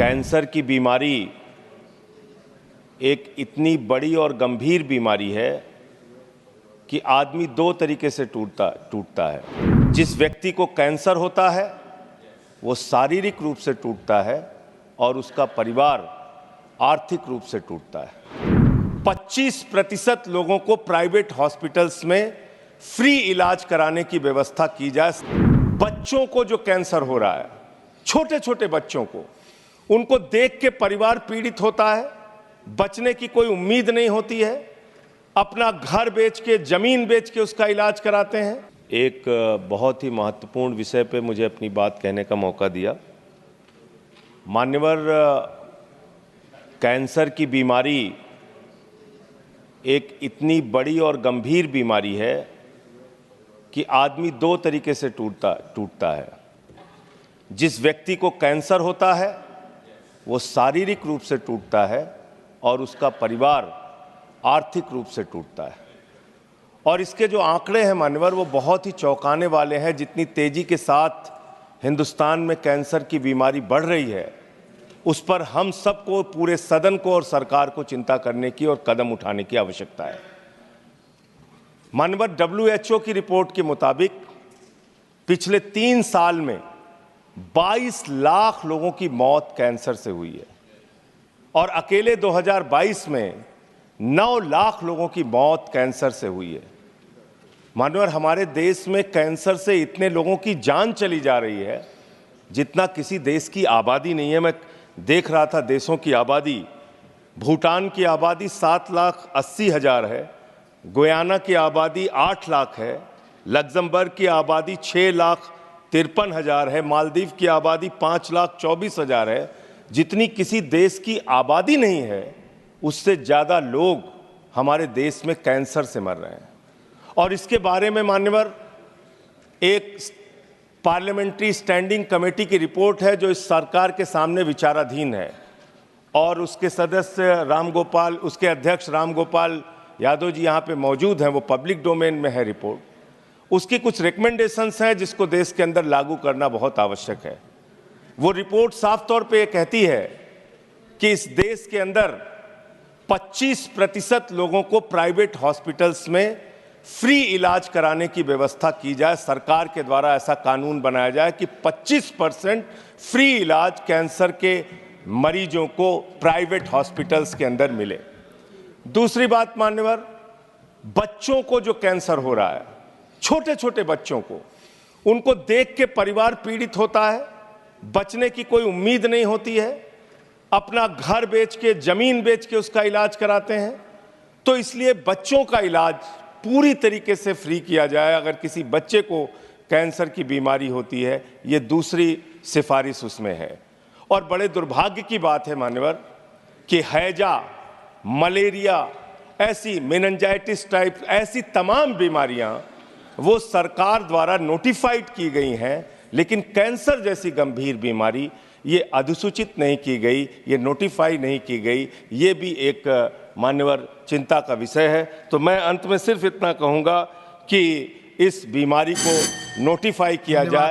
Cancer की बीमारी एक इतनी बड़ी और गंभीर बीमारी है कि आदमी दो तरीके से टूटता है। जिस व्यक्ति को कैंसर होता है वो शारीरिक रूप से टूटता है और उसका परिवार आर्थिक रूप से टूटता है। 25% लोगों को प्राइवेट हॉस्पिटल्स में फ्री इलाज कराने की व्यवस्था की जाए। बच्चों को जो कैंसर हो रहा है, छोटे छोटे बच्चों को, उनको देख के परिवार पीड़ित होता है, बचने की कोई उम्मीद नहीं होती है, अपना घर बेच के, जमीन बेच के उसका इलाज कराते हैं। एक बहुत ही महत्वपूर्ण विषय पे मुझे अपनी बात कहने का मौका दिया। मान्यवर, कैंसर की बीमारी एक इतनी बड़ी और गंभीर बीमारी है कि आदमी दो तरीके से टूटता है। जिस व्यक्ति को कैंसर होता है वो शारीरिक रूप से टूटता है और उसका परिवार आर्थिक रूप से टूटता है। और इसके जो आंकड़े हैं मान्यवर, वो बहुत ही चौंकाने वाले हैं। जितनी तेजी के साथ हिंदुस्तान में कैंसर की बीमारी बढ़ रही है, उस पर हम सबको, पूरे सदन को और सरकार को चिंता करने की और कदम उठाने की आवश्यकता है। मानव WHO की रिपोर्ट के मुताबिक पिछले 3 साल में 22 लाख लोगों की मौत कैंसर से हुई है और अकेले 2022 में 9 लाख लोगों की मौत कैंसर से हुई है। मानवर, हमारे देश में कैंसर से इतने लोगों की जान चली जा रही है जितना किसी देश की आबादी नहीं है। मैं देख रहा था देशों की आबादी, भूटान की आबादी 7,80,000 है, गुयाना की आबादी 8 लाख है, लग्जमबर्ग की आबादी 6,53,000 है, मालदीव की आबादी 5,24,000 है। जितनी किसी देश की आबादी नहीं है, उससे ज़्यादा लोग हमारे देश में कैंसर से मर रहे हैं। और इसके बारे में मान्यवर, एक पार्लियामेंट्री स्टैंडिंग कमेटी की रिपोर्ट है जो इस सरकार के सामने विचाराधीन है और उसके सदस्य रामगोपाल, उसके अध्यक्ष रामगोपाल यादव जी यहाँ पे मौजूद हैं, वो पब्लिक डोमेन में है रिपोर्ट। उसकी कुछ रिकमेंडेशंस हैं जिसको देश के अंदर लागू करना बहुत आवश्यक है। वो रिपोर्ट साफ तौर पे ये कहती है कि इस देश के अंदर 25% लोगों को प्राइवेट हॉस्पिटल्स में फ्री इलाज कराने की व्यवस्था की जाए। सरकार के द्वारा ऐसा कानून बनाया जाए कि 25% फ्री इलाज कैंसर के मरीजों को प्राइवेट हॉस्पिटल्स के अंदर मिले। दूसरी बात मान्यवर, बच्चों को जो कैंसर हो रहा है, छोटे छोटे बच्चों को, उनको देख के परिवार पीड़ित होता है, बचने की कोई उम्मीद नहीं होती है, अपना घर बेच के, जमीन बेच के उसका इलाज कराते हैं। तो इसलिए बच्चों का इलाज पूरी तरीके से फ्री किया जाए। अगर किसी बच्चे को कैंसर की बीमारी होती है, ये दूसरी सिफारिश उसमें है। और बड़े दुर्भाग्य की बात है मान्यवर कि हैजा, मलेरिया, ऐसी मेनिंजाइटिस टाइप ऐसी तमाम बीमारियां वो सरकार द्वारा नोटिफाइड की गई हैं, लेकिन कैंसर जैसी गंभीर बीमारी ये अधिसूचित नहीं की गई, ये नोटिफाई नहीं की गई। ये भी एक मान्यवर चिंता का विषय है। तो मैं अंत में सिर्फ इतना कहूँगा कि इस बीमारी को नोटिफाई किया जाए।